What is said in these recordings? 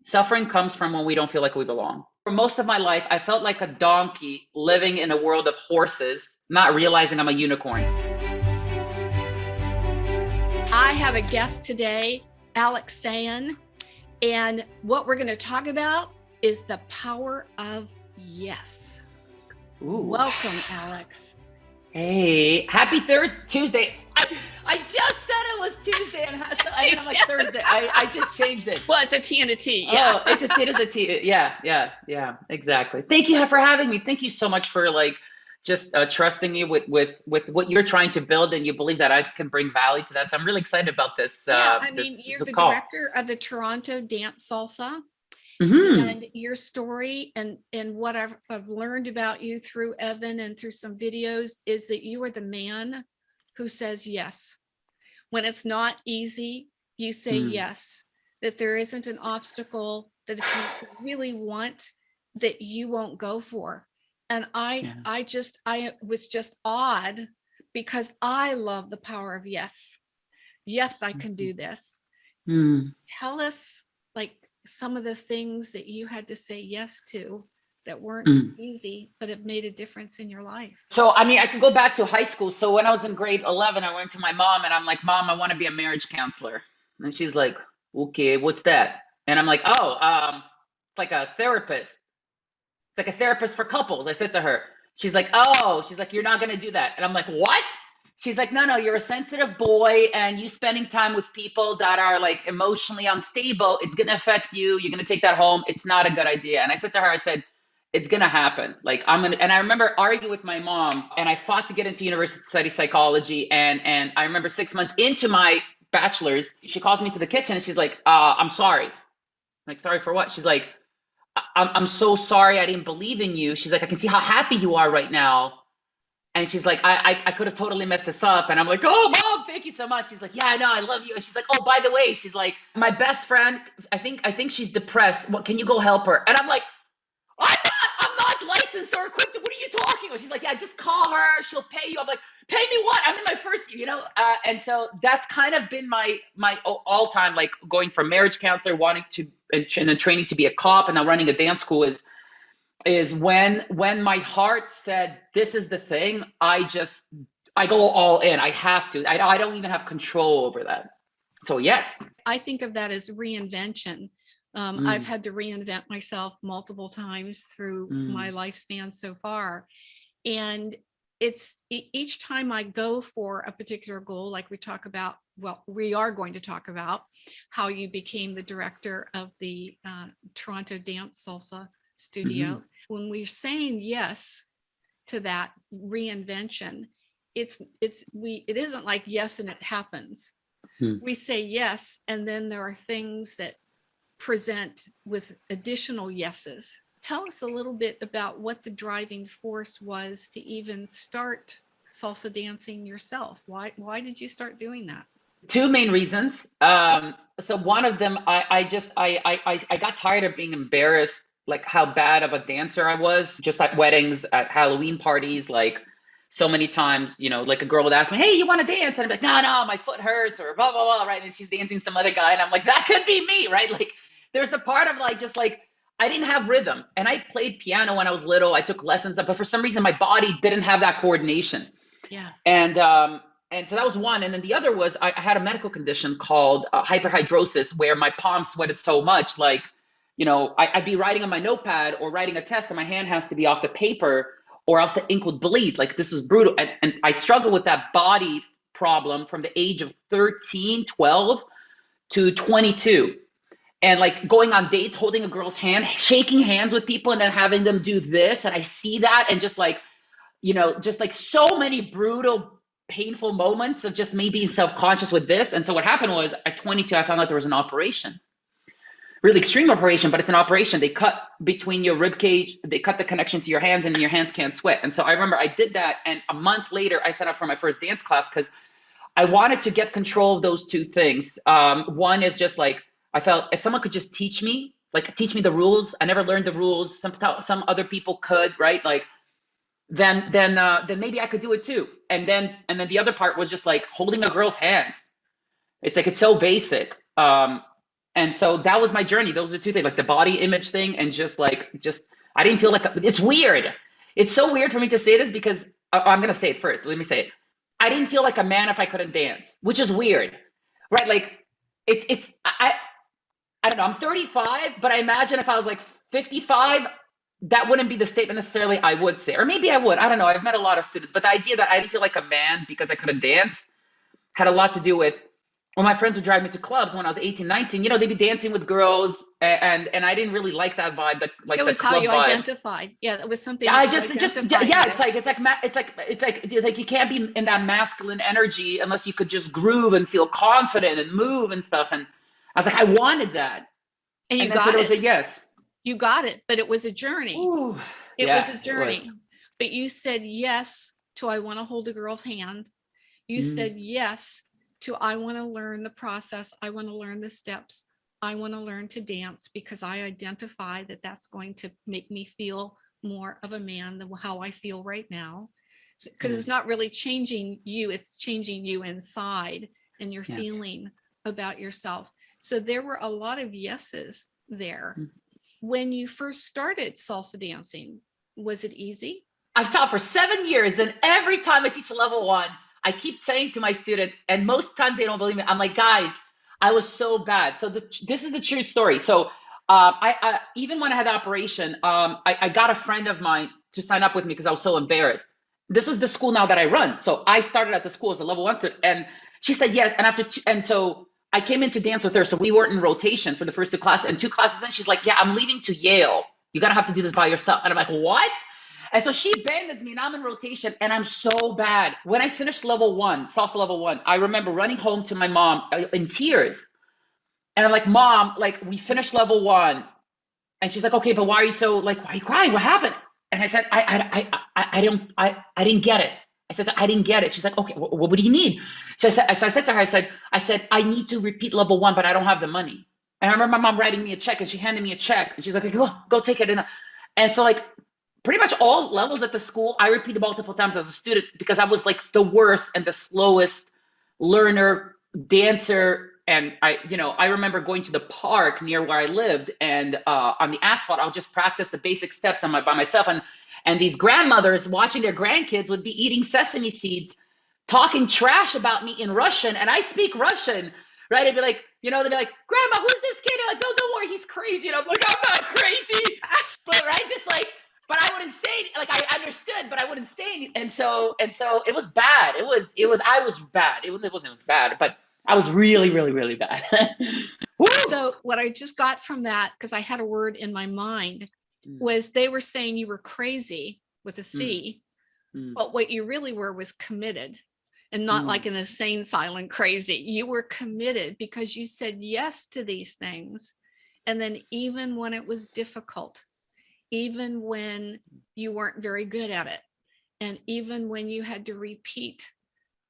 Suffering comes from when we don't feel like we belong. For most of my life, I felt like a donkey living in a world of horses, not realizing I'm a unicorn. I have a guest today, Aleks Saiyan, and what we're going to talk about is the power of yes. Ooh. Welcome, Aleks. Hey, happy Thursday, Tuesday. I just said it was Tuesday, and I'm like Thursday. I just changed it. Well, it's a T and a T. Yeah. Oh, it is a T. Yeah, exactly. Thank you for having me. Thank you so much for just trusting me with what you're trying to build, and you believe that I can bring value to that. So I'm really excited about this. Yeah, I mean, this you're the call. director of the Toronto Dance Salsa. Mm-hmm. And your story and what I've learned about you through Evan and through some videos is that you are the man who says yes. When it's not easy, you say yes, that there isn't an obstacle that if you really want, that you won't go for. And I was just awed because I love the power of yes. Yes, I can do this. Tell us like some of the things that you had to say yes to that weren't easy, but have made a difference in your life. So, I mean, I could go back to high school. So when I was in grade 11, I went to my mom and I'm like, Mom, I want to be a marriage counselor. And she's like, okay, what's that? And I'm like, oh, it's like a therapist. It's like a therapist for couples. I said to her, she's like, oh, she's like, you're not going to do that. And I'm like, what? She's like, no, you're a sensitive boy and you spending time with people that are like emotionally unstable. It's going to affect you. You're going to take that home. It's not a good idea. And I said to her, I said, it's going to happen. Like and I remember arguing with my mom and I fought to get into university to study psychology. And I remember 6 months into my bachelor's, she calls me to the kitchen and she's like, I'm sorry. I'm like, sorry for what? She's like, I'm so sorry I didn't believe in you. She's like, I can see how happy you are right now. And she's like, I could have totally messed this up. And I'm like, oh, Mom, thank you so much. She's like, yeah, I know, I love you. And she's like, oh, by the way, she's like, my best friend, I think she's depressed. What, can you go help her? And I'm like, I'm not licensed or equipped. What are you talking about? She's like, yeah, just call her. She'll pay you. I'm like, pay me what? I'm in my first year, and so that's kind of been my all time, like going from marriage counselor, wanting to, and then training to be a cop, and now running a dance school is when my heart said, this is the thing, I go all in. I have to. I don't even have control over that. So yes. I think of that as reinvention. I've had to reinvent myself multiple times through my lifespan so far. And it's each time I go for a particular goal, like we are going to talk about how you became the director of the Toronto Dance Salsa studio. When we're saying yes to that reinvention, it isn't like yes and it happens. We say yes, and then there are things that present with additional yeses. Tell us a little bit about what the driving force was to even start salsa dancing yourself. Why did you start doing that? Two main reasons. So one of them, I got tired of being embarrassed, like how bad of a dancer I was, just at weddings, at Halloween parties, like so many times, like a girl would ask me, hey, you want to dance? And I'm like, no, my foot hurts, or blah, blah, blah, right? And she's dancing some other guy. And I'm like, that could be me, right? Like there's the part of I didn't have rhythm. And I played piano when I was little. I took lessons, but for some reason, my body didn't have that coordination. Yeah. And so that was one. And then the other was I had a medical condition called hyperhidrosis, where my palms sweated so much, I'd be writing on my notepad or writing a test and my hand has to be off the paper or else the ink would bleed. Like this was brutal. And I struggled with that body problem from the age of 13, 12 to 22. And like going on dates, holding a girl's hand, shaking hands with people and then having them do this. And I see that and just so many brutal, painful moments of just me being self-conscious with this. And so what happened was at 22, I found out there was an operation, really extreme operation, but it's an operation. They cut between your rib cage, they cut the connection to your hands and your hands can't sweat. And so I remember I did that. And a month later, I signed up for my first dance class because I wanted to get control of those two things. One is just like, I felt if someone could just teach me the rules. I never learned the rules. Some other people could, right? Like, then maybe I could do it too. And then the other part was just like holding a girl's hands. It's like, it's so basic. And so that was my journey. Those are two things, like the body image thing, and just I didn't feel like it's weird. It's so weird for me to say this because I'm gonna say it first. Let me say it. I didn't feel like a man if I couldn't dance, which is weird, right? Like it's I don't know. I'm 35, but I imagine if I was like 55, that wouldn't be the statement necessarily I would say, or maybe I would. I don't know. I've met a lot of students, but the idea that I didn't feel like a man because I couldn't dance had a lot to do with when my friends would drive me to clubs when I was 18, 19, they'd be dancing with girls and I didn't really like that vibe, It like the was how club you vibe. identified. Yeah, that was something Yeah, that I you just identified yeah, with. it's like you can't be in that masculine energy unless you could just groove and feel confident and move and stuff. And I was like, I wanted that. And you And then so got there was a it. yes. You got it, but it was a journey. Ooh, It was a yeah, it was. journey. But you said yes to I want to hold a girl's hand. You Mm, said yes to I want to learn the process. I want to learn the steps. I want to learn to dance because I identify that that's going to make me feel more of a man than how I feel right now. Because yeah, it's not really changing you, it's changing you inside and your yeah. feeling about yourself. So there were a lot of yeses there. Mm. When you first started salsa dancing, was it easy? I've taught for 7 years, and every time I teach a level one, I keep saying to my students, and most times they don't believe me. I'm like, guys, I was so bad. So this is the true story. So I even when I had the operation, I got a friend of mine to sign up with me because I was so embarrassed. This is the school now that I run. So I started at the school as a level one student, and she said yes. And and so I came in to dance with her. So we weren't in rotation for the first two classes, and two classes in, she's like, yeah, I'm leaving to Yale. You gotta have to do this by yourself. And I'm like, what? And so she abandons me, and I'm in rotation, and I'm so bad. When I finished level one, salsa level one, I remember running home to my mom in tears. And I'm like, Mom, like, we finished level one. And she's like, okay, but why are you so, like, why are you crying? What happened? And I said, I didn't get it. I said, I didn't get it. She's like, okay, what do you need? So I said to her, I need to repeat level one, but I don't have the money. And I remember my mom writing me a check, and she handed me a check, and she's like, go take it. And so, like, pretty much all levels at the school, I repeated multiple times as a student because I was like the worst and the slowest learner, dancer. And I remember going to the park near where I lived, and on the asphalt, I'll just practice the basic steps by myself. And these grandmothers watching their grandkids would be eating sesame seeds, talking trash about me in Russian, and I speak Russian, right? They'd be like, Grandma, who's this kid? I'm like, no, don't worry, he's crazy. And I'm like, I'm not crazy, but right, just like, but I wouldn't say, like, I understood, but I wouldn't say anything. And so it was bad. I was bad. It wasn't bad, but I was really, really, really bad. Woo! So what I just got from that, because I had a word in my mind, was they were saying you were crazy with a Mm, C, mm, but what you really were was committed, and not mm, like an insane silent crazy. You were committed because you said yes to these things. And then even when it was difficult, even when you weren't very good at it, and even when you had to repeat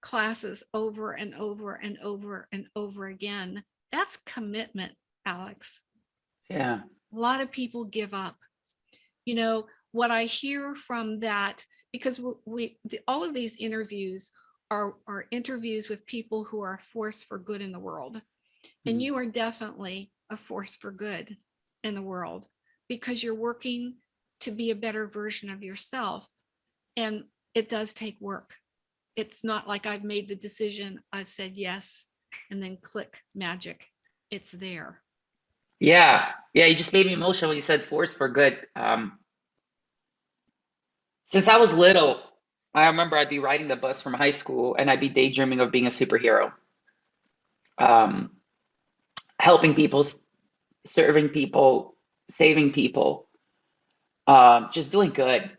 classes over and over and over and over again, that's commitment, Aleks. yeah. A lot of people give up. What I hear from that, because all of these interviews are interviews with people who are a force for good in the world. And Mm, you are definitely a force for good in the world because you're working to be a better version of yourself. And it does take work. It's not like I've made the decision, I've said yes, and then click magic. It's there. yeah. Yeah. You just made me emotional when you said force for good. Since I was little, I remember I'd be riding the bus from high school and I'd be daydreaming of being a superhero, um, helping people, serving people, saving people, just doing good,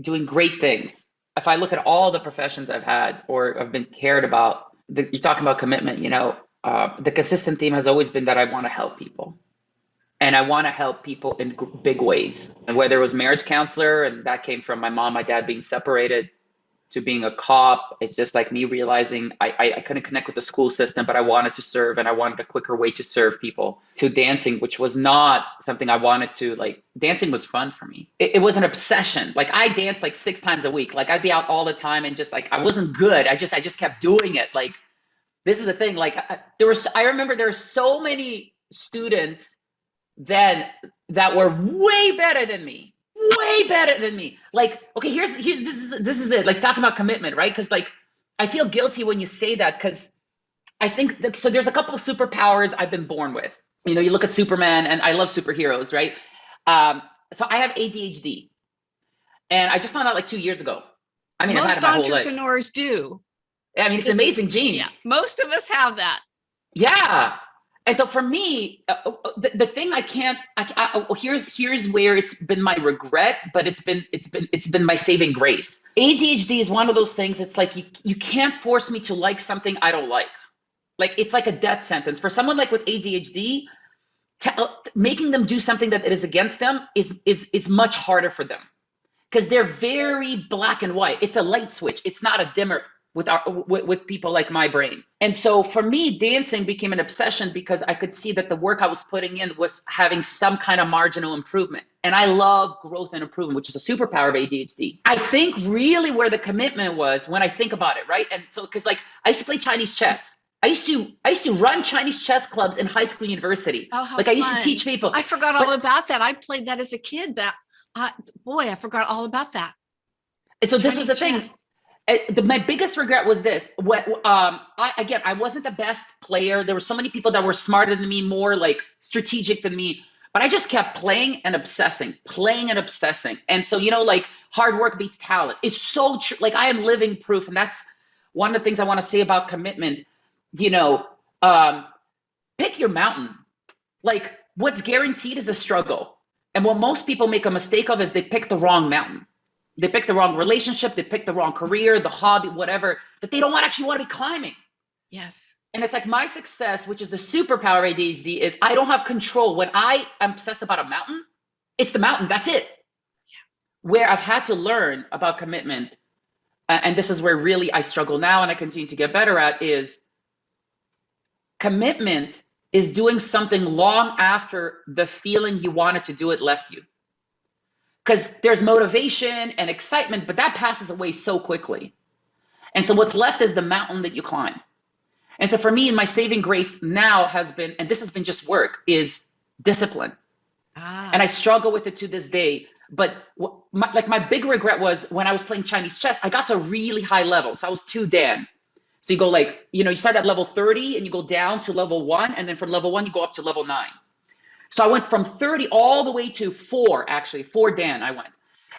doing great things. If I look at all the professions I've had or have been cared about, you're talking about commitment, the consistent theme has always been that I want to help people. And I want to help people in big ways. And whether it was marriage counselor, and that came from my mom, my dad being separated, to being a cop. It's just like me realizing I couldn't connect with the school system, but I wanted to serve and I wanted a quicker way to serve people. To dancing, which was not something I wanted to like. Dancing was fun for me. It was an obsession. Like I danced like 6 times a week. Like I'd be out all the time and just like I wasn't good. I just kept doing it. Like this is the thing. Like I remember there were so many students then that were way better than me, way better than me. Like, okay, here's this is it. Like talking about commitment, right? Because like I feel guilty when you say that because I think that, so. There's a couple of superpowers I've been born with. You know, you look at Superman, and I love superheroes, right? Um, so I have ADHD, and I just found out like 2 years ago. I mean, I've had Most it my whole life. entrepreneurs do. I mean, it's an amazing gene. Yeah, most of us have that. Yeah. And so for me, the thing here's where it's been my regret, but it's been my saving grace. ADHD is one of those things. It's like you can't force me to like something I don't like. Like it's like a death sentence for someone like with ADHD. Making them do something that is against them is much harder for them because they're very black and white. It's a light switch. It's not a dimmer with people like my brain. And so for me, dancing became an obsession because I could see that the work I was putting in was having some kind of marginal improvement. And I love growth and improvement, which is a superpower of ADHD. I think really where the commitment was when I think about it, right? And so, because like I used to play Chinese chess. I used to run Chinese chess clubs in high school, university. Oh, how like fun. I used to teach people. I forgot all about that. I played that as a kid, but boy, I forgot all about that. And so Chinese this was the chess. thing. My biggest regret was this. I wasn't the best player. There were so many people that were smarter than me, more like strategic than me. But I just kept playing and obsessing. And so, you know, like hard work beats talent. It's so true. Like I am living proof. And that's one of the things I want to say about commitment. You know, pick your mountain. Like what's guaranteed is a struggle. And what most people make a mistake of is they pick the wrong mountain. They pick the wrong relationship. They pick the wrong career, the hobby, whatever, that they don't actually want to be climbing. Yes. And it's like my success, which is the superpower of ADHD, is I don't have control. When I am obsessed about a mountain, it's the mountain. That's it. Yeah. Where I've had to learn about commitment, and this is where really I struggle now and I continue to get better at, is commitment is doing something long after the feeling you wanted to do it left you. Because there's motivation and excitement, but that passes away so quickly. And so what's left is the mountain that you climb. And so for me, my saving grace now has been, and this has been just work, is discipline. And I struggle with it to this day. But my big regret was when I was playing Chinese chess, I got to really high level. So I was 2 Dan. So you go like, you know, you start at level 30 and you go down to level 1. And then from level 1, you go up to level 9. So I went from 30 all the way to 4, actually, 4 Dan I went.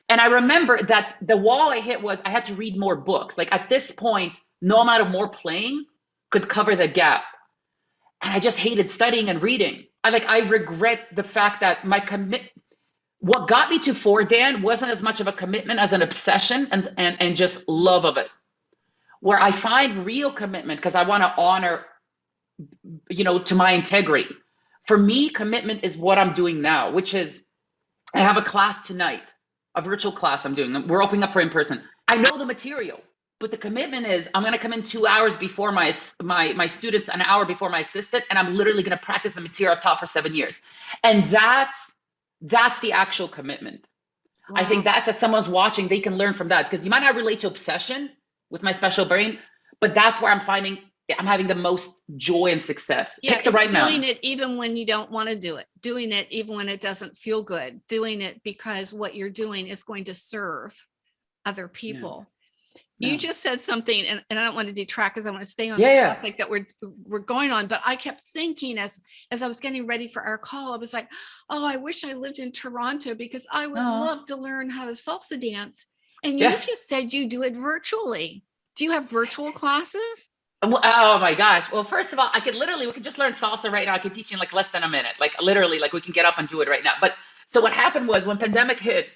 And I remember that the wall I hit was I had to read more books. Like at this point, no amount of more playing could cover the gap. And I just hated studying and reading. I regret the fact that what got me to 4 Dan wasn't as much of a commitment as an obsession and just love of it. Where I find real commitment because I want to honor, you know, to my integrity. For me, commitment is what I'm doing now, which is I have a class tonight, a virtual class I'm doing. We're opening up for in-person. I know the material, but the commitment is I'm going to come in 2 hours before my students, an hour before my assistant, and I'm literally going to practice the material I've taught for 7 years. And that's the actual commitment. Wow. I think that's if someone's watching, they can learn from that because you might not relate to obsession with my special brain, but that's where I'm finding I'm having the most joy and success. Yeah, pick the right doing mountain. it even when you don't want to do it, doing it even when it doesn't feel good, doing it because what you're doing is going to serve other people. Yeah. You just said something, and I don't want to detract because I want to stay on the topic that we're going on, but I kept thinking as I was getting ready for our call, I was like, oh, I wish I lived in Toronto because I would love to learn how to salsa dance. And you just said you do it virtually. Do you have virtual classes? Oh my gosh. Well, first of all, we could just learn salsa right now. I could teach you in like less than a minute. Like literally, like we can get up and do it right now. But so what happened was when pandemic hit,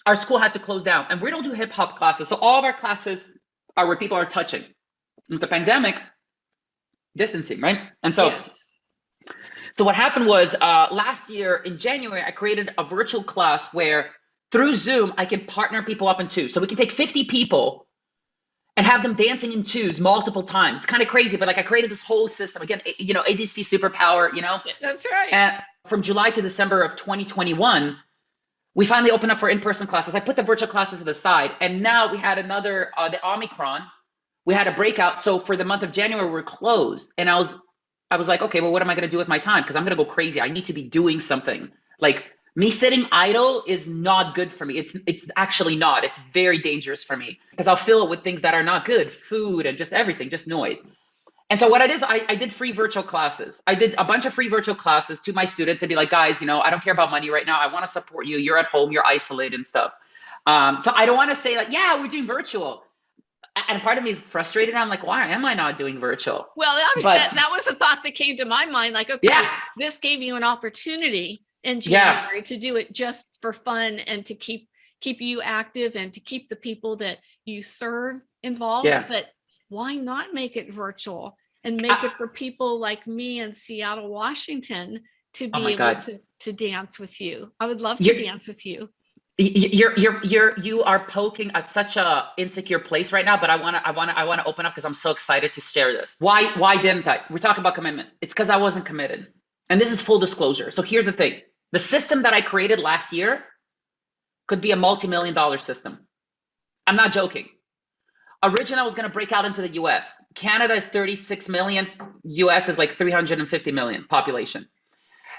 our school had to close down and we don't do hip hop classes. So all of our classes are where people are touching. With the pandemic, distancing, right? And so, so what happened was last year in January, I created a virtual class where through Zoom, I can partner people up in 2. So we can take 50 people and have them dancing in 2s multiple times. It's kind of crazy, but like I created this whole system. Again, you know, ADHD superpower, you know? That's right. And from July to December of 2021, we finally opened up for in-person classes. I put the virtual classes to the side. And now we had another, the Omicron, we had a breakout. So for the month of January, we're closed. And I was I was like, okay, well, what am I going to do with my time? Because I'm going to go crazy. I need to be doing something. Like me sitting idle is not good for me. It's actually not. It's very dangerous for me because I'll fill it with things that are not good, food and just everything, just noise. And so what I did is I did free virtual classes. I did a bunch of free virtual classes to my students to be like, guys, I don't care about money right now. I want to support you. You're at home, you're isolated and stuff. So I don't want to say like, yeah, we're doing virtual. And part of me is frustrated. I'm like, why am I not doing virtual? Well, But that was a thought that came to my mind. Like, okay, yeah, this gave you an opportunity in yeah, January to do it just for fun and to keep you active and to keep the people that you serve involved. yeah. But why not make it virtual and make it for people like me in Seattle, Washington, to Oh be my able God. to dance with you? I would love to You're, dance with you. you are poking at such a insecure place right now, but I want to open up because I'm so excited to share this. Why didn't I? We're talking about commitment. It's because I wasn't committed. And this is full disclosure. So here's the thing. The system that I created last year could be a multi-million dollar system. I'm not joking. Originally, I was going to break out into the US. Canada is 36 million. US is like 350 million population.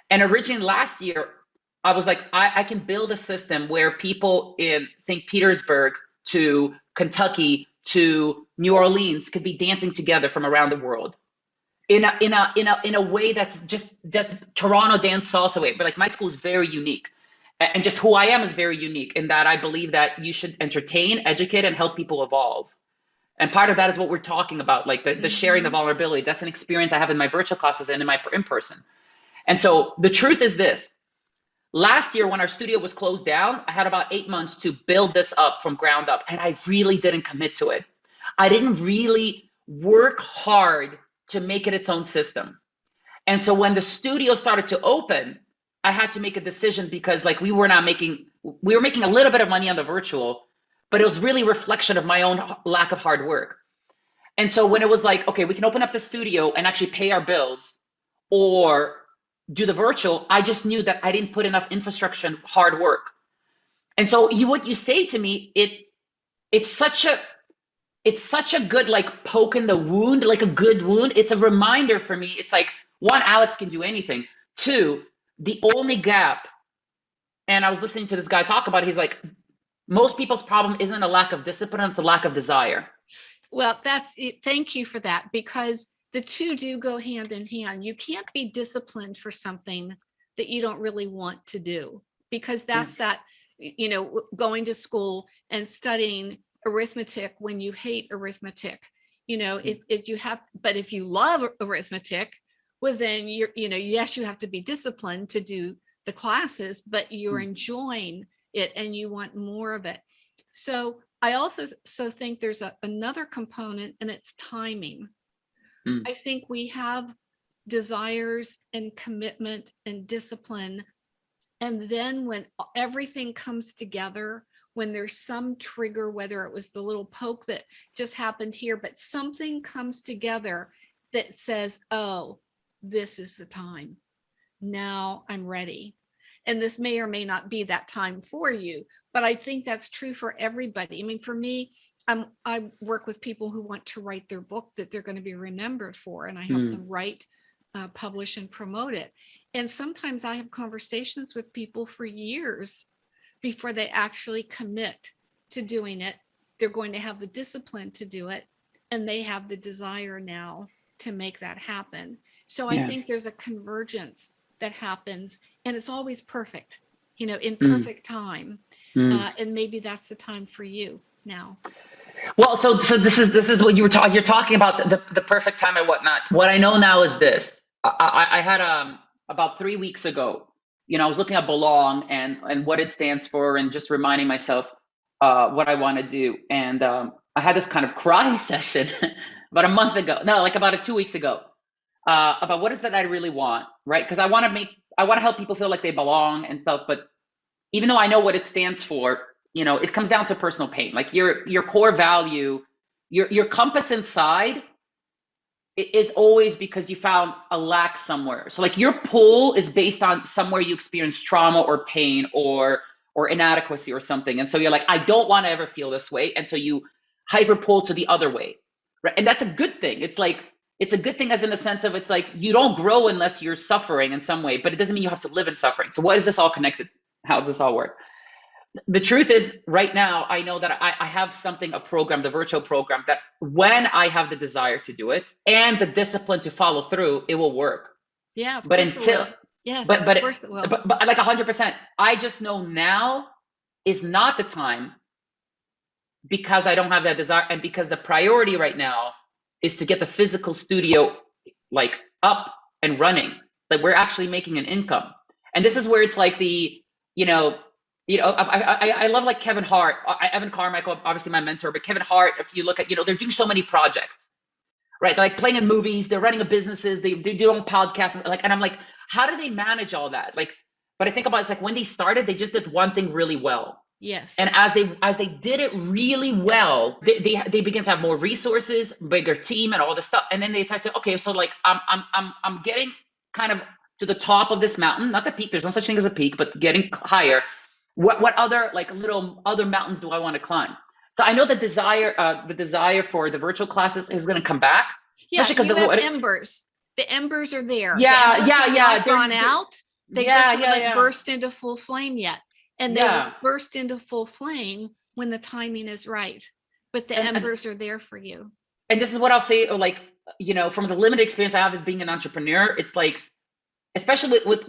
And originally last year, I was like, I can build a system where people in St. Petersburg to Kentucky to New Orleans could be dancing together from around the world in a way that's just Toronto dance salsa way. But like my school is very unique. And just who I am is very unique in that I believe that you should entertain, educate, and help people evolve. And part of that is what we're talking about, like the sharing the vulnerability. That's an experience I have in my virtual classes and in my in person. And so the truth is this. Last year, when our studio was closed down, I had about 8 months to build this up from ground up, and I really didn't commit to it. I didn't really work hard to make it its own system. And so when the studio started to open, I had to make a decision because like we were making a little bit of money on the virtual, but it was really a reflection of my own lack of hard work. And so when it was like, okay, we can open up the studio and actually pay our bills or do the virtual, I just knew that I didn't put enough infrastructure and hard work. And so what you say to me, it's such a good like poke in the wound, like a good wound. It's a reminder for me. It's like one, Aleks can do anything. Two, the only gap, and I was listening to this guy talk about it, he's like, most people's problem isn't a lack of discipline, it's a lack of desire. Well, that's it. Thank you for that, because the two do go hand in hand. You can't be disciplined for something that you don't really want to do, because that's that, going to school and studying arithmetic when you hate arithmetic. You have, but if you love arithmetic, well, then yes, you have to be disciplined to do the classes, but you're enjoying it and you want more of it. So I also think there's another component, and it's timing. I think we have desires and commitment and discipline. And then when everything comes together, when there's some trigger, whether it was the little poke that just happened here, but something comes together that says, oh, this is the time. Now I'm ready. And this may or may not be that time for you, but I think that's true for everybody. I mean, for me, I work with people who want to write their book that they're going to be remembered for, and I help them write, publish, and promote it. And sometimes I have conversations with people for years before they actually commit to doing it. They're going to have the discipline to do it, and they have the desire now to make that happen. So I think there's a convergence that happens, and it's always perfect, in perfect time. And maybe that's the time for you now. Well, so this is what you're talking about, the perfect time and whatnot. What I know now is this. I had about 3 weeks ago, I was looking at belong and what it stands for and just reminding myself what I want to do. And I had this kind of cry session about a month ago. No, like about 2 weeks ago, about what is that I really want, right? Because I want to help people feel like they belong and stuff. But even though I know what it stands for, it comes down to personal pain. Like your core value, your compass inside is always because you found a lack somewhere. So like your pull is based on somewhere you experienced trauma or pain or inadequacy or something. And so you're like, I don't want to ever feel this way. And so you hyper pull to the other way. Right. And that's a good thing. It's like it's a good thing as in the sense of it's like you don't grow unless you're suffering in some way, but it doesn't mean you have to live in suffering. So what is this all connected? How does this all work? The truth is right now, I know that I have something, a program, the virtual program, that when I have the desire to do it and the discipline to follow through, it will work. Yeah, of But course it until, will. Yes, but, of course it will. but like 100%, I just know now is not the time because I don't have that desire. And because the priority right now is to get the physical studio like up and running. Like we're actually making an income. And this is where it's like I love like Kevin Hart, Evan Carmichael, obviously my mentor, but Kevin Hart, if you look at, they're doing so many projects, right? They're like playing in movies, they're running a businesses, they do their own podcasts. And I'm like, how do they manage all that? Like, but I think about it's like when they started, they just did one thing really well. Yes. And as they did it really well, they begin to have more resources, bigger team, and all this stuff. And then they start to, okay, so like I'm getting kind of to the top of this mountain, not the peak. There's no such thing as a peak, but getting higher. What other like little other mountains do I want to climb? So I know the desire for the virtual classes is going to come back. Yeah, you have embers. The embers are there. Yeah, the embers yeah. Not gone out. They just haven't burst into full flame yet. And they will burst into full flame when the timing is right. But the embers are there for you. And this is what I'll say, like, from the limited experience I have as being an entrepreneur, it's like, especially with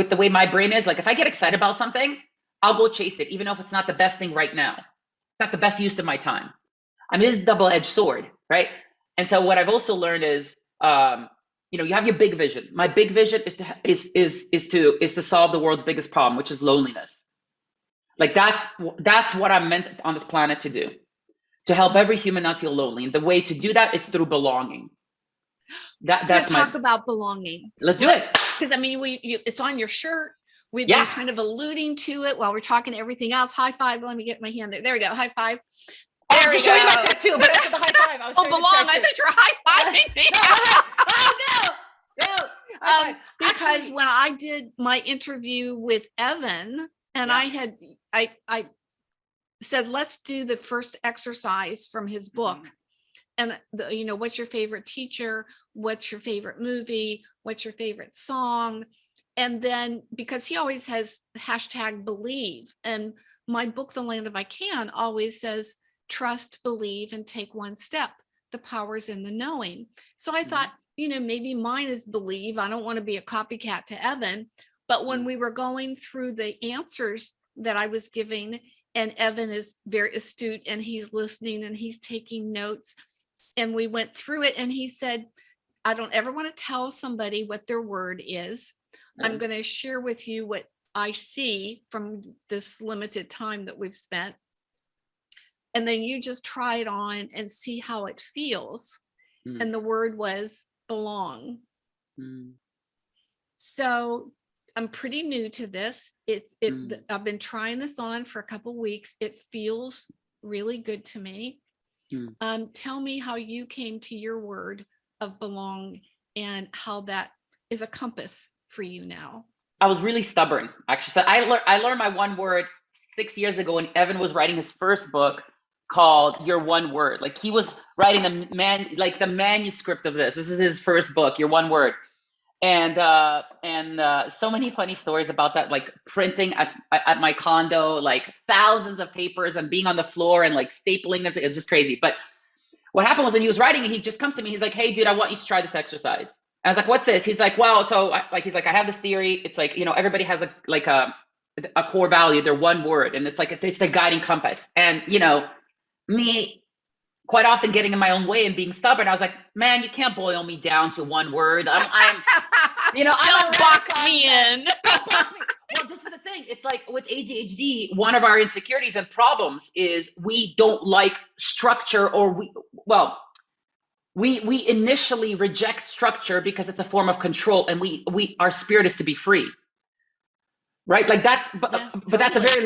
the way my brain is, like if I get excited about something, I'll go chase it, even if it's not the best thing right now. It's not the best use of my time. I mean, it's a double-edged sword, right? And so what I've also learned is, you have your big vision. My big vision is to solve the world's biggest problem, which is loneliness. Like that's what I'm meant on this planet to do, to help every human not feel lonely. And the way to do that is through belonging. That's talk about belonging. Let's do it. Because I mean, it's on your shirt. We've been kind of alluding to it while we're talking everything else. High five. Let me get my hand there. There we go. High five. There we go. You my tattoo, but after the high five, belong. I thought you were high fiving me. No. Because when I did my interview with Evan, and I said, let's do the first exercise from his book. And what's your favorite teacher? What's your favorite movie? What's your favorite song? And then because he always has #believe, and my book, The Land of I Can, always says, trust, believe, and take one step. The power's in the knowing. So I thought, maybe mine is believe. I don't want to be a copycat to Evan. But when we were going through the answers that I was giving, and Evan is very astute and he's listening and he's taking notes, and we went through it, and he said, I don't ever want to tell somebody what their word is. I'm going to share with you what I see from this limited time that we've spent. And then you just try it on and see how it feels. And the word was belong. So I'm pretty new to this. I've been trying this on for a couple of weeks. It feels really good to me. Tell me how you came to your word of belong and how that is a compass for you now. I was really stubborn, actually. So I learned my one word 6 years ago when Evan was writing his first book called Your One Word. Like he was writing the manuscript of this. This is his first book, Your One Word. And so many funny stories about that, like printing at my condo, like thousands of papers and being on the floor and like stapling them. It's just crazy. But what happened was when he was writing it, he just comes to me. He's like, hey, dude, I want you to try this exercise. And I was like, what's this? He's like, well, so he's like, I have this theory. It's like, everybody has a core value, their one word. And it's like, it's the guiding compass. And, me quite often getting in my own way and being stubborn, I was like, man, you can't boil me down to one word. Don't box me in. Well, this is the thing. It's like with ADHD, one of our insecurities and problems is we don't like structure, or we initially reject structure because it's a form of control, and our spirit is to be free. Right? Like but that's a very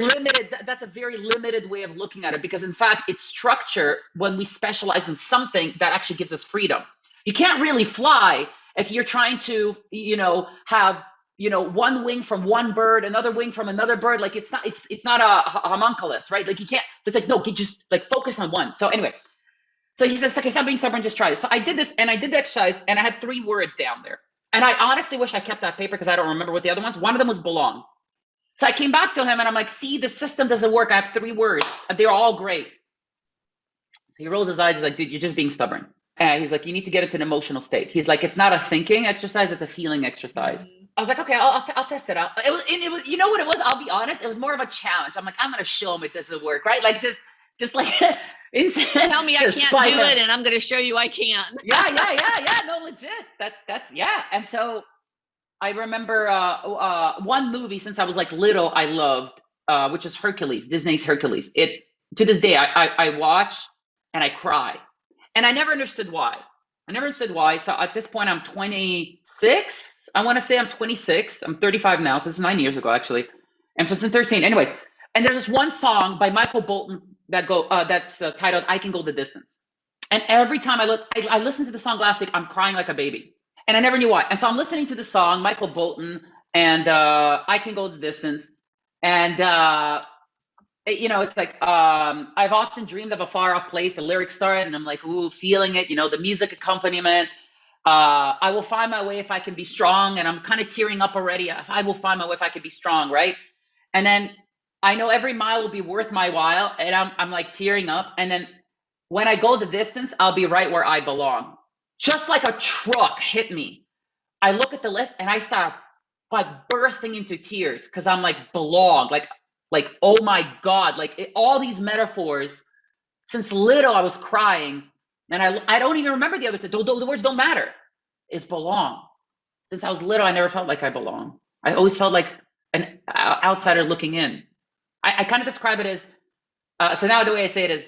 limited way of looking at it, because in fact, it's structure when we specialize in something that actually gives us freedom. You can't really fly if you're trying to, have, one wing from one bird, another wing from another bird. Like it's not a homunculus, right? Like you can't, it's like, no, you just like focus on one. So anyway, So he says, okay, stop being stubborn, just try this. So I did this and I did the exercise and I had 3 words down there. And I honestly wish I kept that paper because I don't remember what the other ones. One of them was belong. So I came back to him and I'm like, see, the system doesn't work. I have 3 words. They're all great. So he rolled his eyes. He's like, dude, you're just being stubborn. And he's like, you need to get into an emotional state. He's like, it's not a thinking exercise, it's a feeling exercise. Mm-hmm. I was like, okay, I'll test it out. It was, you know what it was? I'll be honest. It was more of a challenge. I'm like, I'm going to show him it doesn't work, right? Like just like tell me I can't do it, and I'm going to show you I can. Yeah. No, legit. That's yeah. And so I remember one movie since I was like little I loved, which is Hercules, Disney's Hercules. It to this day I watch and I cry, and I never understood why. So at this point I'm 26. I want to say I'm 26. I'm 35 now. So it's 9 years ago actually, and so since 13. Anyways, and there's this one song by Michael Bolton that's titled "I Can Go the Distance." And every time I listened to the song last week, I'm crying like a baby. And I never knew why. And so I'm listening to the song, Michael Bolton, and I Can Go the Distance. And, it's like, I've often dreamed of a far off place. The lyrics start, and I'm like, ooh, feeling it, the music accompaniment. I will find my way if I can be strong. And I'm kind of tearing up already. I will find my way if I can be strong, right? And then I know every mile will be worth my while. And I'm like tearing up. And then when I go the distance, I'll be right where I belong. Just like a truck hit me. I look at the list and I start like bursting into tears because I'm like belong, like oh my God, like all these metaphors. Since little, I was crying, and I don't even remember the other two. The words don't matter. It's belong. Since I was little, I never felt like I belong. I always felt like an outsider looking in. I kind of describe it as so now the way I say it is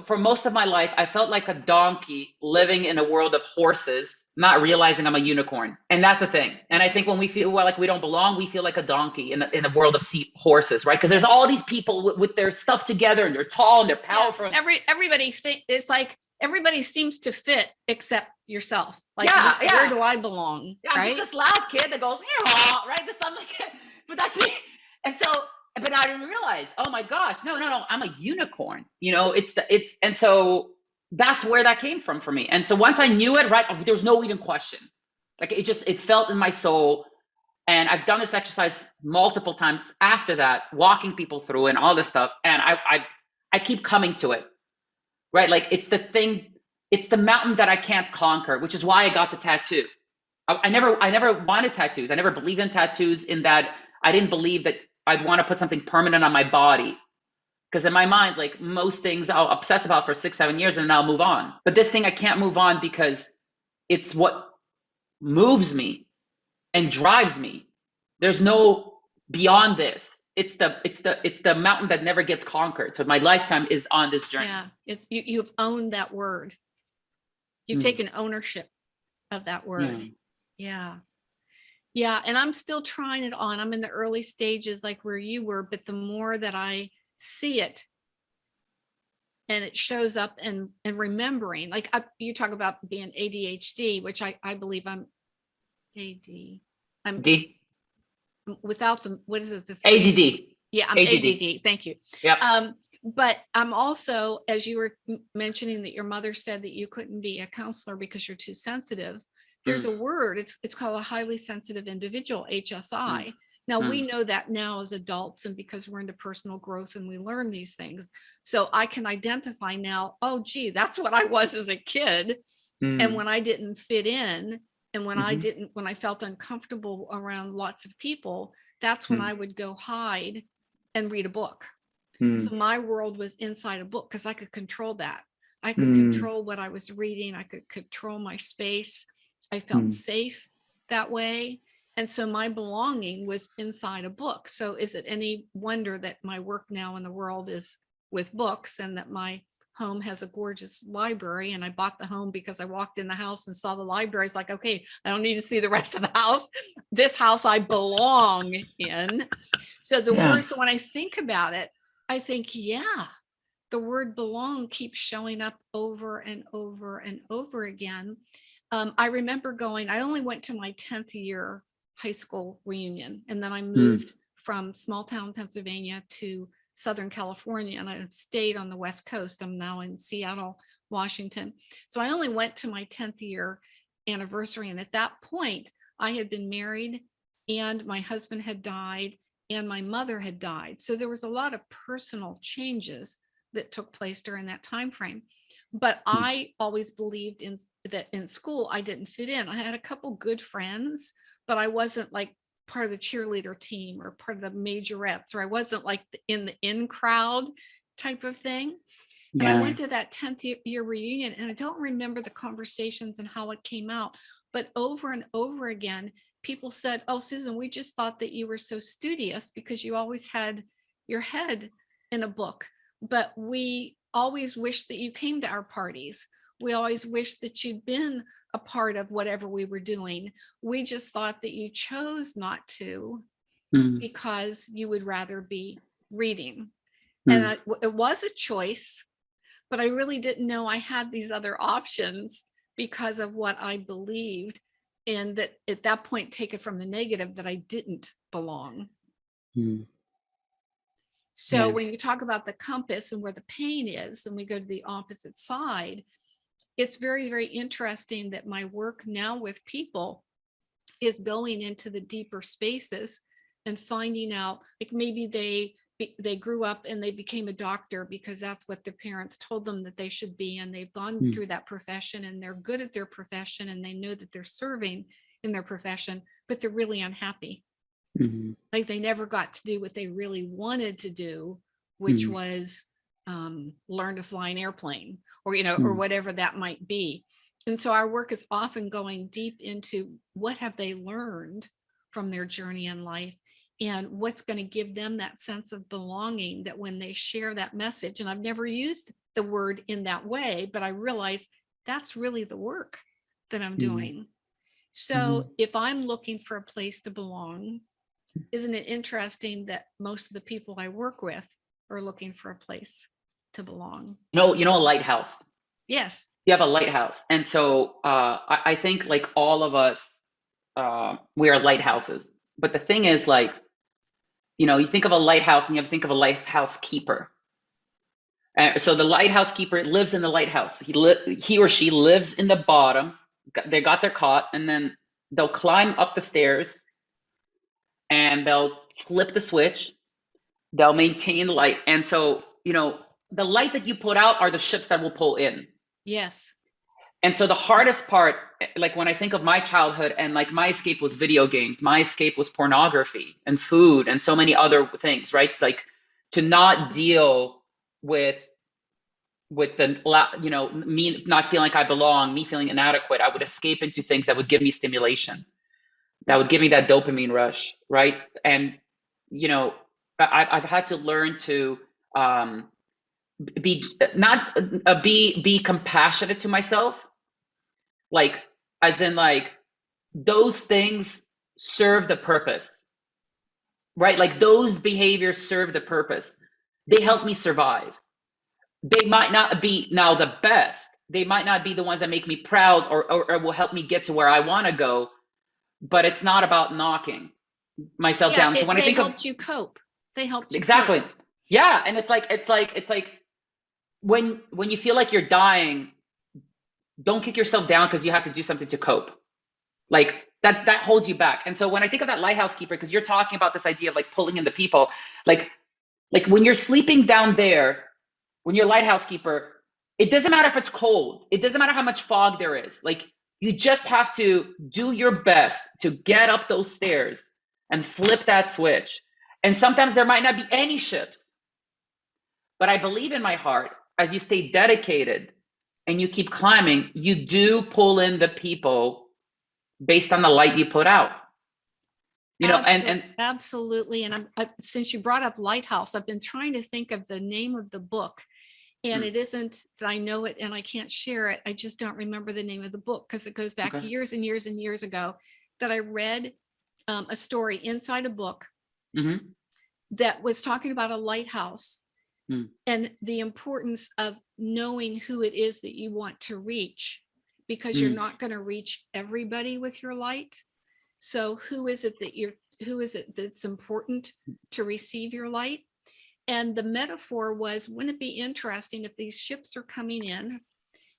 for most of my life, I felt like a donkey living in a world of horses, not realizing I'm a unicorn. And that's a thing. And I think when we feel like we don't belong, we feel like a donkey in a world of horses, right? Because there's all these people with their stuff together, and they're tall and they're powerful. Yeah, it's like everybody seems to fit except yourself. Like, where do I belong? Yeah, right? I'm just this loud kid that goes, right? Just I'm like, but that's me. And so, but I didn't realize, oh my gosh, no, I'm a unicorn. And so that's where that came from for me. And so once I knew it, right, there's no even question. Like it felt in my soul. And I've done this exercise multiple times after that, walking people through and all this stuff. And I keep coming to it, right? Like it's the mountain that I can't conquer, which is why I got the tattoo. I never wanted tattoos. I never believed in tattoos, in that I didn't believe that I'd want to put something permanent on my body. Because in my mind, like most things I'll obsess about for 6-7 years and then I'll move on. But this thing I can't move on because it's what moves me and drives me. There's no beyond this. It's the mountain that never gets conquered. So my lifetime is on this journey. Yeah, you've owned that word. You've taken ownership of that word. Yeah. And I'm still trying it on. I'm in the early stages, like where you were, but the more that I see it and it shows up and remembering, like you talk about being ADHD, which I believe I'm AD. I'm D. Without the, what is it? The ADD. Yeah, I'm ADD. Thank you. Yeah. But I'm also, as you were mentioning that your mother said that you couldn't be a counselor because you're too sensitive. There's a word, it's called a highly sensitive individual, HSI. Now we know that now as adults, and because we're into personal growth and we learn these things. So I can identify now, oh, gee, that's what I was as a kid. And when I didn't fit in, and when when I felt uncomfortable around lots of people, that's when I would go hide and read a book. So my world was inside a book because I could control that. I could control what I was reading. I could control my space. I felt safe that way. And so my belonging was inside a book. So is it any wonder that my work now in the world is with books, and that my home has a gorgeous library? And I bought the home because I walked in the house and saw the library. It's like, okay, I don't need to see the rest of the house. This house I belong in. So the word, so when I think about it, I think, the word belong keeps showing up over and over and over again. I remember I only went to my 10th year high school reunion, and then I moved from small town Pennsylvania to Southern California, and I stayed on the West Coast. I'm now in Seattle, Washington. So I only went to my 10th year anniversary. And at that point, I had been married and my husband had died and my mother had died. So there was a lot of personal changes that took place during that time frame. But I always believed in that in school, I didn't fit in. I had a couple good friends, but I wasn't like part of the cheerleader team or part of the majorettes, or I wasn't like in the in crowd type of thing. And I went to that 10th year reunion, and I don't remember the conversations and how it came out, but over and over again, people said, "Oh, Susan, we just thought that you were so studious because you always had your head in a book, but we always wished that you came to our parties. We always wished that you'd been a part of whatever we were doing. We just thought that you chose not to because you would rather be reading." And it was a choice, but I really didn't know I had these other options because of what I believed. And that at that point, take it from the negative, that I didn't belong. So when you talk about the compass and where the pain is, and we go to the opposite side, it's very, very interesting that my work now with people is going into the deeper spaces and finding out, like maybe they grew up and they became a doctor because that's what their parents told them that they should be, and they've gone through that profession and they're good at their profession and they know that they're serving in their profession, but they're really unhappy. Like they never got to do what they really wanted to do, which was learn to fly an airplane, or or whatever that might be. And so our work is often going deep into what have they learned from their journey in life, and what's going to give them that sense of belonging, that when they share that message, and I've never used the word in that way, but I realize that's really the work that I'm doing. So if I'm looking for a place to belong, isn't it interesting that most of the people I work with are looking for a place to belong? No, a lighthouse. Yes. You have a lighthouse. And so I think like all of us, we are lighthouses. But the thing is, like, you think of a lighthouse and you have to think of a lighthouse keeper. So the lighthouse keeper lives in the lighthouse. He or she lives in the bottom. They got their cot, and then they'll climb up the stairs and they'll flip the switch. They'll maintain the light. And so, the light that you put out are the ships that will pull in. Yes. And so the hardest part, like when I think of my childhood, and like my escape was video games, my escape was pornography and food and so many other things, right? Like to not deal with me not feeling like I belong, me feeling inadequate, I would escape into things that would give me stimulation, that would give me that dopamine rush, right? And I've had to learn to be compassionate to myself, like as in like those things serve the purpose, right? Like those behaviors serve the purpose. They help me survive. They might not be now the best. They might not be the ones that make me proud or will help me get to where I want to go, but it's not about knocking myself down. So when I think helped you cope. They helped you exactly cope. Yeah. And it's like when you feel like you're dying, don't kick yourself down because you have to do something to cope. Like that holds you back. And so when I think of that lighthouse keeper, because you're talking about this idea of like pulling in the people, like when you're sleeping down there, when you're a lighthouse keeper, it doesn't matter if it's cold. It doesn't matter how much fog there is. Like you just have to do your best to get up those stairs and flip that switch. And sometimes there might not be any ships. But I believe in my heart, as you stay dedicated and you keep climbing, you do pull in the people based on the light you put out. Absolutely. And since you brought up Lighthouse, I've been trying to think of the name of the book, and it isn't that I know it and I can't share it. I just don't remember the name of the book because it goes back years and years and years ago that I read a story inside a book that was talking about a lighthouse and the importance of knowing who it is that you want to reach, because you're not going to reach everybody with your light. So who is it that's important to receive your light? And the metaphor was, wouldn't it be interesting if these ships are coming in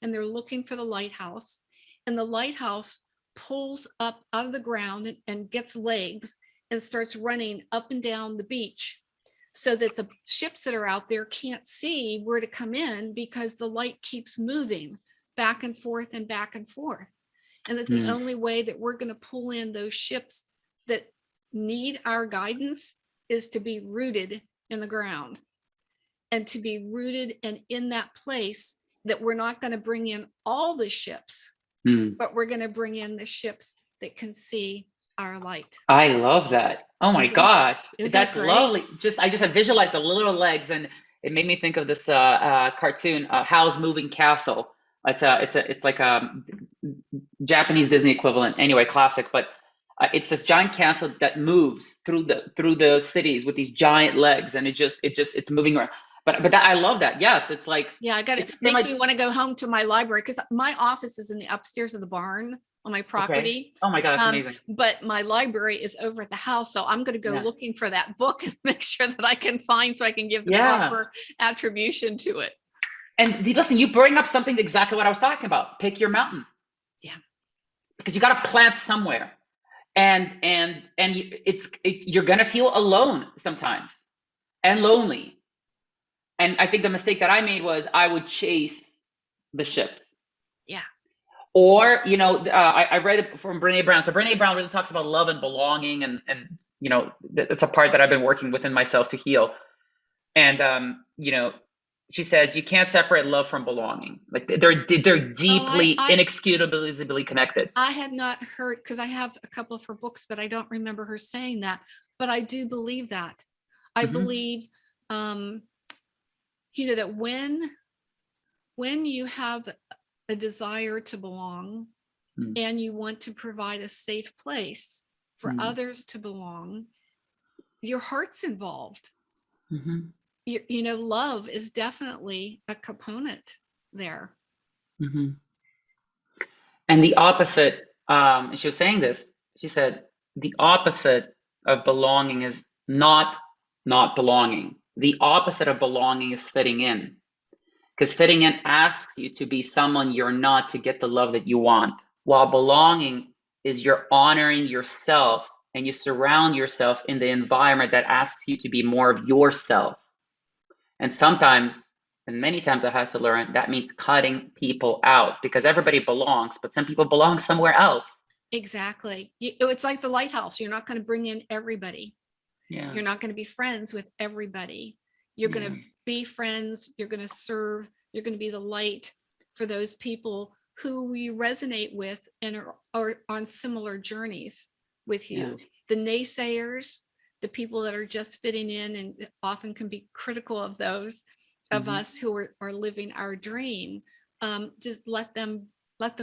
and they're looking for the lighthouse, and the lighthouse pulls up out of the ground and gets legs and starts running up and down the beach, so that the ships that are out there can't see where to come in because the light keeps moving back and forth and back and forth. And that's the only way that we're going to pull in those ships that need our guidance is to be rooted in the ground, and to be rooted and in that place that we're not going to bring in all the ships, but we're going to bring in the ships that can see our light. I love that. Oh my gosh. That's great? lovely. I just have visualized the little legs, and it made me think of this cartoon, Howl's Moving Castle. It's like a Japanese Disney equivalent. Anyway, classic, but it's this giant castle that moves through the cities with these giant legs, and it's moving around. But that, I love that. Yes, it's like, yeah, it makes me want to go home to my library, because my office is in the upstairs of the barn on my property. Okay. Oh my God, that's amazing. But my library is over at the house, so I'm going to go looking for that book and make sure that I can find, so I can give the proper attribution to it. And listen, you bring up something exactly what I was talking about. Pick your mountain. Yeah. Because you got to plant somewhere, and you're gonna feel alone sometimes and lonely. And I think the mistake that I made was I would chase the ships. Yeah. Or, I read it from Brene Brown. So Brene Brown really talks about love and belonging, and that's a part that I've been working within myself to heal. And she says you can't separate love from belonging. Like they're deeply, inexcusably connected. I had not heard, because I have a couple of her books, but I don't remember her saying that. But I do believe that. I believe, that when you have a desire to belong, and you want to provide a safe place for others to belong, your heart's involved. Love is definitely a component there. And the opposite, she was saying this, she said, the opposite of belonging is not belonging. The opposite of belonging is fitting in. Because fitting in asks you to be someone you're not to get the love that you want. While belonging is you're honoring yourself, and you surround yourself in the environment that asks you to be more of yourself. And sometimes, and many times I had to learn, that means cutting people out, because everybody belongs, but some people belong somewhere else. Exactly. It's like the lighthouse. You're not going to bring in everybody. Yeah. You're not going to be friends with everybody. You're going to be friends. You're going to serve. You're going to be the light for those people who you resonate with and are on similar journeys with you. Yeah. The naysayers, the people that are just fitting in, and often can be critical of those of us who are living our dream. Just let them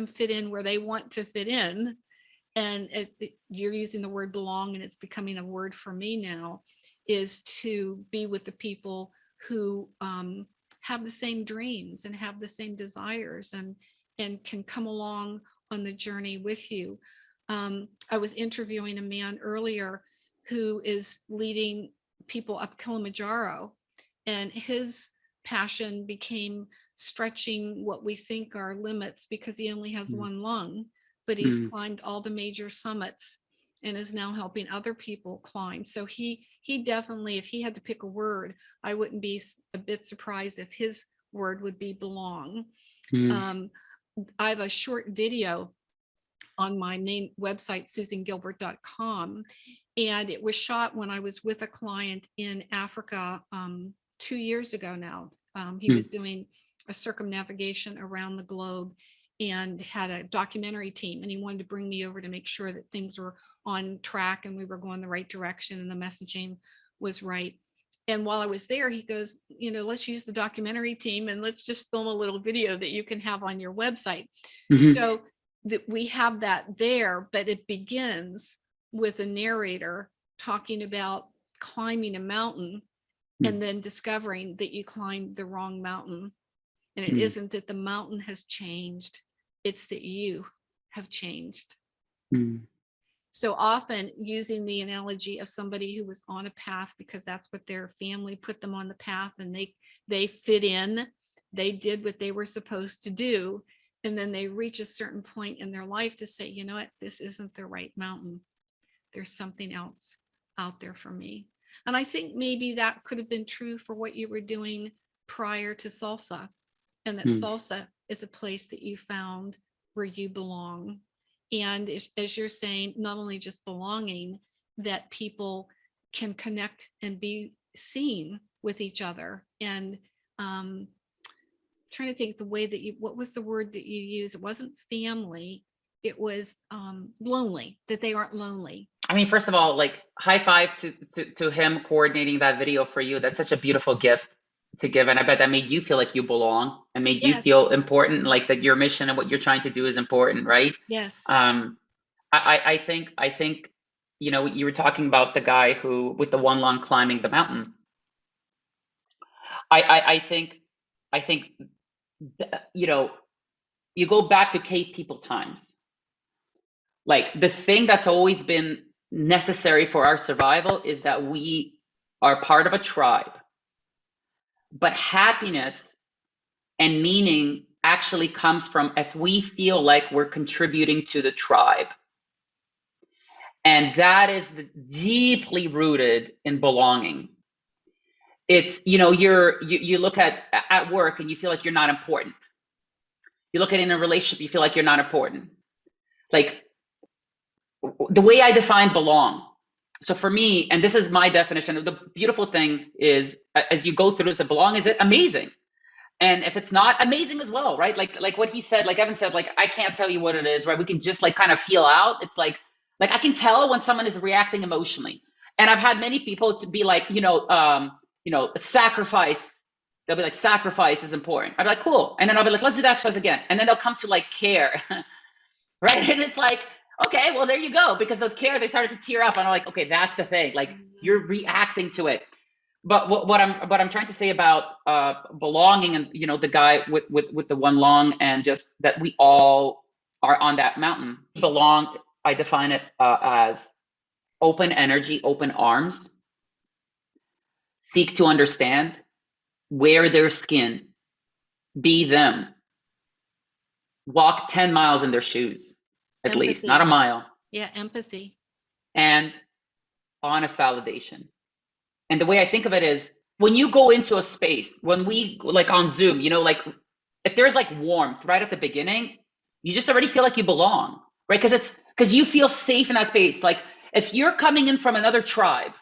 fit in where they want to fit in. And you're using the word belong, and it's becoming a word for me now, is to be with the people who have the same dreams and have the same desires, and can come along on the journey with you. I was interviewing a man earlier who is leading people up Kilimanjaro, and his passion became stretching what we think are limits, because he only has one lung, but he's climbed all the major summits and is now helping other people climb. So he definitely, if he had to pick a word, I wouldn't be a bit surprised if his word would be belong. I have a short video on my main website, susangilbert.com, and it was shot when I was with a client in Africa 2 years ago now. He was doing a circumnavigation around the globe and had a documentary team, and he wanted to bring me over to make sure that things were on track and we were going the right direction and the messaging was right. And while I was there, he goes, let's use the documentary team and let's just film a little video that you can have on your website. So that we have that there, but it begins with a narrator talking about climbing a mountain and then discovering that you climbed the wrong mountain. And it isn't that the mountain has changed, it's that you have changed. So often using the analogy of somebody who was on a path because that's what their family put them on the path, and they fit in, they did what they were supposed to do. And then they reach a certain point in their life to say, you know what, this isn't the right mountain. There's something else out there for me. And I think maybe that could have been true for what you were doing prior to salsa, and that salsa is a place that you found where you belong. And as you're saying, not only just belonging, that people can connect and be seen with each other. And trying to think the way that what was the word that you used? It wasn't family. It was lonely, that they aren't lonely. I mean, first of all, like, high five to him coordinating that video for you. That's such a beautiful gift to give. And I bet that made you feel like you belong and made you feel important, like that your mission and what you're trying to do is important, right? Yes. I think, you know, you were talking about the guy who, with the one lung climbing the mountain. I think, you know, you go back to cave people times. Like, the thing that's always been necessary for our survival is that we are part of a tribe. But happiness and meaning actually comes from if we feel like we're contributing to the tribe. And that is deeply rooted in belonging. It's, you know, you look at work and you feel like you're not important. You look at it in a relationship, you feel like you're not important. Like, the way I define belong. So for me, and this is my definition, the beautiful thing is, as you go through this, belong is amazing. And if it's not, amazing as well, right? Like what he said, like Evan said, like, I can't tell you what it is, right? We can just like kind of feel out. It's like I can tell when someone is reacting emotionally. And I've had many people to be like, sacrifice. They'll be like, sacrifice is important. I'll be like, cool. And then I'll be like, let's do the exercise again. And then they'll come to like care, right? And it's like, okay, well, there you go. Because of care, they started to tear up. And I'm like, okay, that's the thing. Like, you're reacting to it. But what I'm trying to say about belonging, and, you know, the guy with the one lung, and just that we all are on that mountain. Belong, I define it as open energy, open arms, seek to understand, wear their skin, be them, walk 10 miles in their shoes, at least, not a mile. Yeah, empathy. And honest validation. And the way I think of it is, when you go into a space, when we, like on Zoom, you know, like, if there's like warmth right at the beginning, you just already feel like you belong, right? Because you feel safe in that space. Like, if you're coming in from another tribe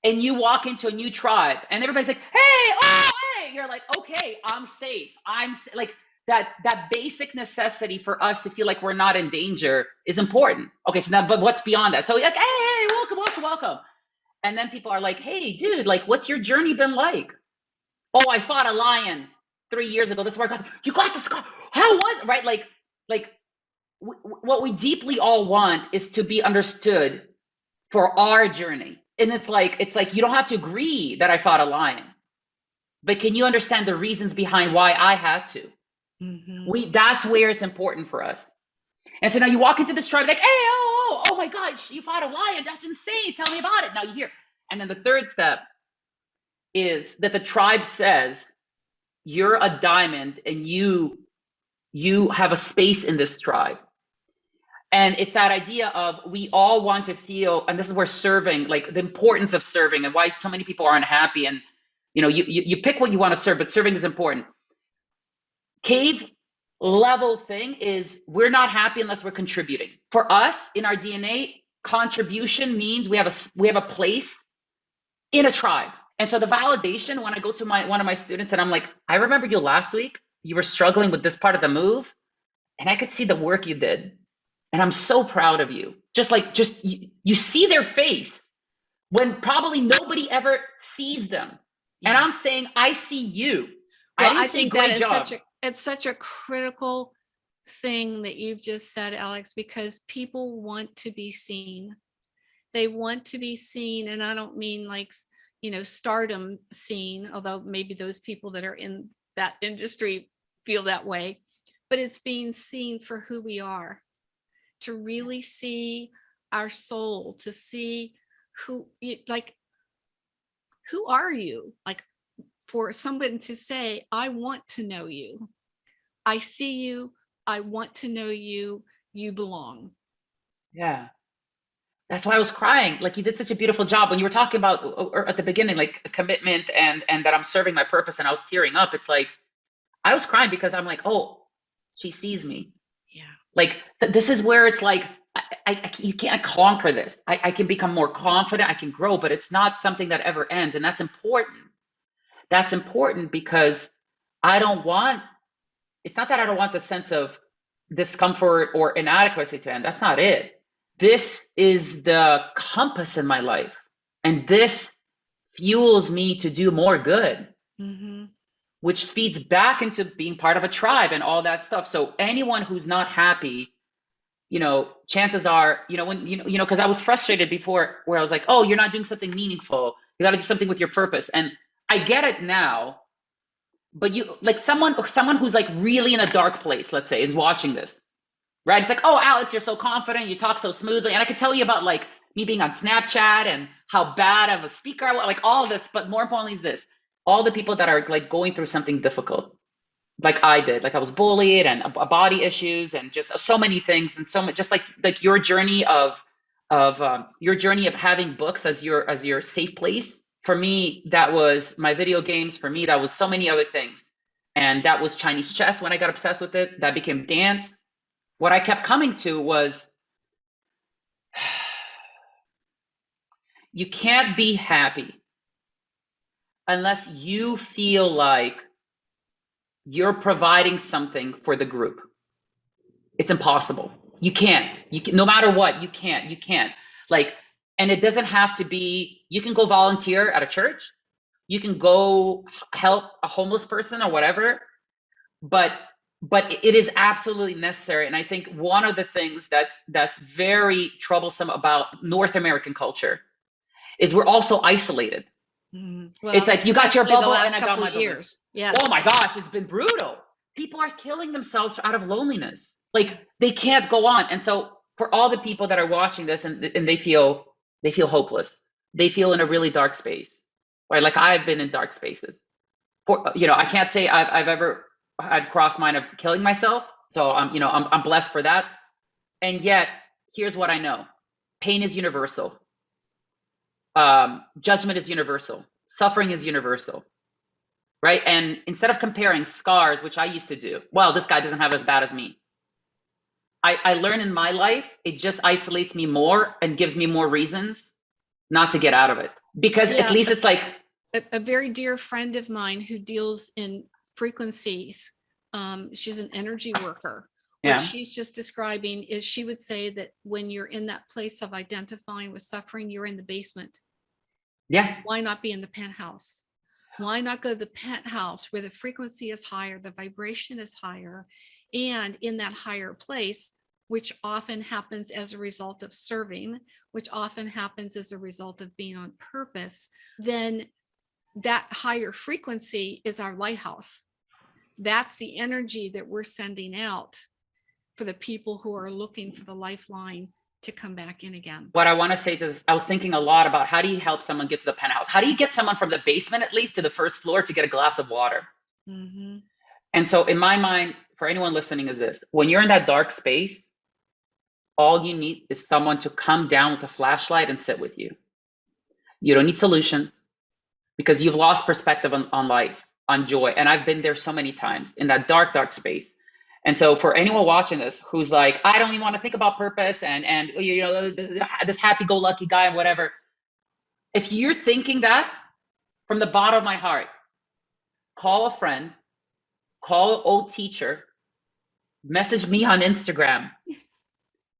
and you walk into a new tribe and everybody's like, hey, oh, hey, you're like, okay, I'm safe. Like, that basic necessity for us to feel like we're not in danger is important. Okay, so now, but what's beyond that? So like, hey, welcome. And then people are like, hey, dude, like, what's your journey been like? Oh, I fought a lion 3 years ago. That's where I got, you got the scar. How was it? Right? Like what we deeply all want is to be understood for our journey. And it's like, you don't have to agree that I fought a lion, but can you understand the reasons behind why I had to? That's where it's important for us. And so now you walk into this tribe like, hey, oh my gosh, you fought a lion. That's insane. Tell me about it. Now you hear. And then the third step is that the tribe says, you're a diamond and you have a space in this tribe. And it's that idea of, we all want to feel, and this is where serving, like the importance of serving and why so many people are unhappy. And, you know, you pick what you want to serve, but serving is important. Cave level thing is, we're not happy unless we're contributing. For us, in our DNA, contribution means we have a place in a tribe. And so the validation, when I go to one of my students and I'm like, I remember you last week, you were struggling with this part of the move, and I could see the work you did. And I'm so proud of you. Just you see their face when probably nobody ever sees them. Yeah. And I'm saying, I see you. Well, I think that is such a critical thing that you've just said, Aleks, because people want to be seen. They want to be seen. And I don't mean like, you know, stardom seen, although maybe those people that are in that industry feel that way, but it's being seen for who we are, to really see our soul, to see like, who are you? Like, for someone to say, I want to know you. I see you. I want to know you. You belong. Yeah. That's why I was crying. Like, you did such a beautiful job when you were talking about or at the beginning, like commitment and that I'm serving my purpose, and I was tearing up. It's like I was crying because I'm like, oh, she sees me. Yeah. Like this is where it's like you can't conquer this. I can become more confident. I can grow, but it's not something that ever ends, and that's important. That's important because I don't want. It's not that I don't want the sense of discomfort or inadequacy to end. That's not it. This is the compass in my life, and this fuels me to do more good, Mm-hmm. which feeds back into being part of a tribe and all that stuff. So anyone who's not happy, chances are, because I was frustrated before where I was like, oh, you're not doing something meaningful. You got to do something with your purpose. And I get it now, but you like someone who's like really in a dark place, let's say, is watching this, right? It's like, oh, Aleks, you're so confident, you talk so smoothly. And I could tell you about like me being on Snapchat and how bad of a speaker I was, like all of this. But more importantly is this, all the people that are like going through something difficult, like I did, like I was bullied and body issues and just so many things and so much, just like your journey of having books as your safe place. For me, that was my video games. For me, that was so many other things. And that was Chinese chess when I got obsessed with it. That became dance. What I kept coming to was you can't be happy unless you feel like you're providing something for the group. It's impossible. You can't. No matter what, you can't. You can't. Like, and it doesn't have to be, you can go volunteer at a church. You can go help a homeless person or whatever, but it is absolutely necessary. And I think one of the things that's very troublesome about North American culture is we're also isolated. Well, It's like you got your especially the bubble and last I got couple my of bubble. years. Yes. Oh my gosh, it's been brutal. People are killing themselves out of loneliness. Like they can't go on. And so for all the people that are watching this and they feel hopeless, they feel in a really dark space. Right? Like I've been in dark spaces. I can't say I've ever had crossed mind of killing myself. So I'm blessed for that. And yet, here's what I know: pain is universal. Judgment is universal. Suffering is universal, right? And instead of comparing scars, which I used to do, well, this guy doesn't have as bad as me. I learned in my life, it just isolates me more and gives me more reasons not to get out of it. Because at least it's like a very dear friend of mine who deals in frequencies. She's an energy worker. What she's just describing is she would say that when you're in that place of identifying with suffering, you're in the basement. Yeah. Why not be in the penthouse? Why not go to the penthouse where the frequency is higher, the vibration is higher, and in that higher place, which often happens as a result of serving, which often happens as a result of being on purpose, then that higher frequency is our lighthouse. That's the energy that we're sending out for the people who are looking for the lifeline to come back in again. What I want to say is I was thinking a lot about how do you help someone get to the penthouse? How do you get someone from the basement at least to the first floor to get a glass of water? Mm-hmm. And so in my mind, for anyone listening, is this: when you're in that dark space, all you need is someone to come down with a flashlight and sit with you. You don't need solutions because you've lost perspective on life, on joy. And I've been there so many times in that dark, dark space. And so for anyone watching this who's like, I don't even want to think about purpose and this happy-go-lucky guy and whatever, if you're thinking that, from the bottom of my heart, call a friend, call an old teacher, message me on Instagram,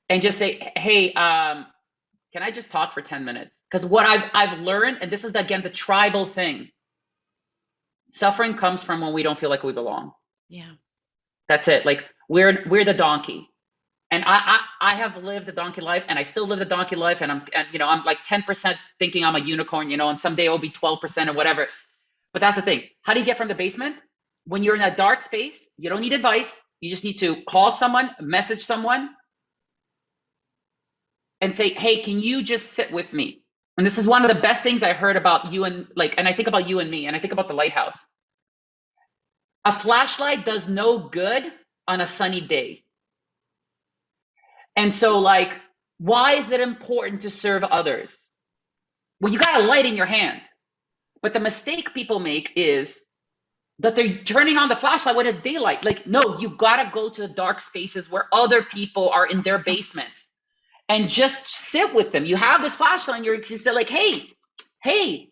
and just say, hey, can I just talk for 10 minutes? Because what I've learned, and this is again the tribal thing, suffering comes from when we don't feel like we belong. Yeah. That's it. Like we're the donkey. And I have lived the donkey life, and I still live the donkey life, and I'm like 10% thinking I'm a unicorn, and someday it'll be 12% or whatever. But that's the thing. How do you get from the basement? When you're in that dark space, you don't need advice. You just need to call someone, message someone, and say, hey, can you just sit with me? And this is one of the best things I heard about you and I think about you and me, and I think about the lighthouse. A flashlight does no good on a sunny day. And so like, why is it important to serve others? Well, you got a light in your hand. But the mistake people make is that they're turning on the flashlight when it's daylight. Like, no, you gotta go to the dark spaces where other people are in their basements and just sit with them. You have this flashlight and you're just like, hey,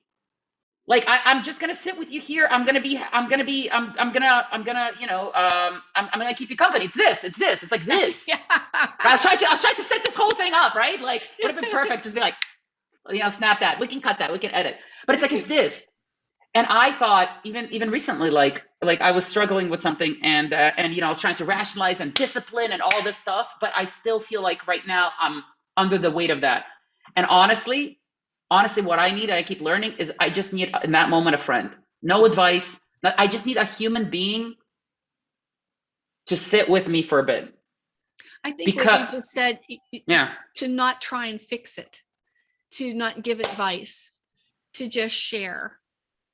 like I'm just gonna sit with you here. I'm gonna, you know, I'm gonna keep you company. It's this. It's like this. Yeah. I was trying to set this whole thing up, right? Like, would have been perfect. Just be like, you know, snap that. We can cut that. We can edit. But it's like, it's this. And I thought even recently, like I was struggling with something, and you know, I was trying to rationalize and discipline and all this stuff, but I still feel like right now I'm under the weight of that. And honestly, what I need, and I keep learning, is I just need in that moment a friend. No advice. I just need a human being to sit with me for a bit. I think what you just said, yeah, to not try and fix it, to not give advice, to just share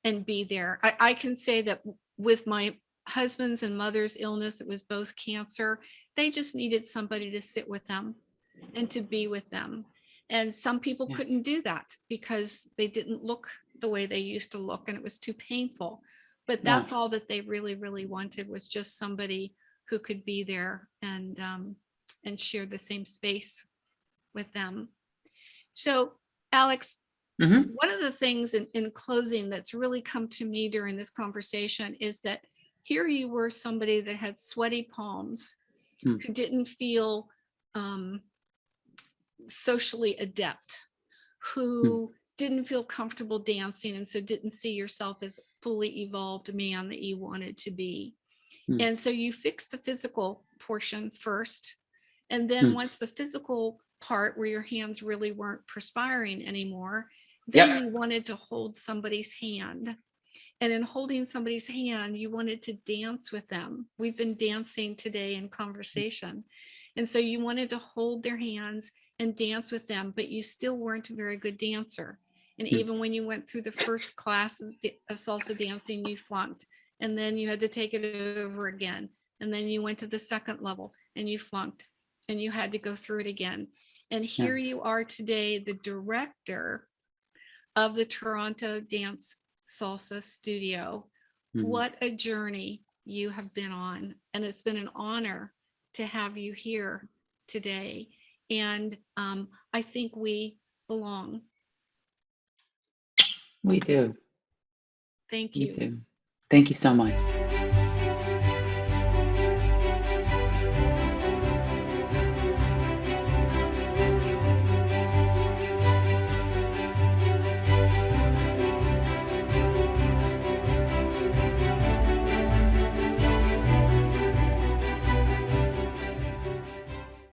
and be there. I can say that with my husband's and mother's illness, it was both cancer. They just needed somebody to sit with them and to be with them. And some people couldn't do that because they didn't look the way they used to look and it was too painful. But that's all that they really, really wanted, was just somebody who could be there and share the same space with them. So, Aleks, one of the things in closing that's really come to me during this conversation is that here you were, somebody that had sweaty palms, who didn't feel socially adept, who didn't feel comfortable dancing, and so didn't see yourself as fully evolved man that you wanted to be. And so you fixed the physical portion first. And then once the physical part where your hands really weren't perspiring anymore, then you wanted to hold somebody's hand. And in holding somebody's hand, you wanted to dance with them. We've been dancing today in conversation. And so you wanted to hold their hands and dance with them, but you still weren't a very good dancer. And even when you went through the first class of salsa dancing, you flunked. And then you had to take it over again. And then you went to the second level and you flunked and you had to go through it again. And here you are today, the director of the Toronto Dance Salsa Studio. What a journey you have been on. And it's been an honor to have you here today. And I think we belong. We do. Thank you. We do. Thank you so much.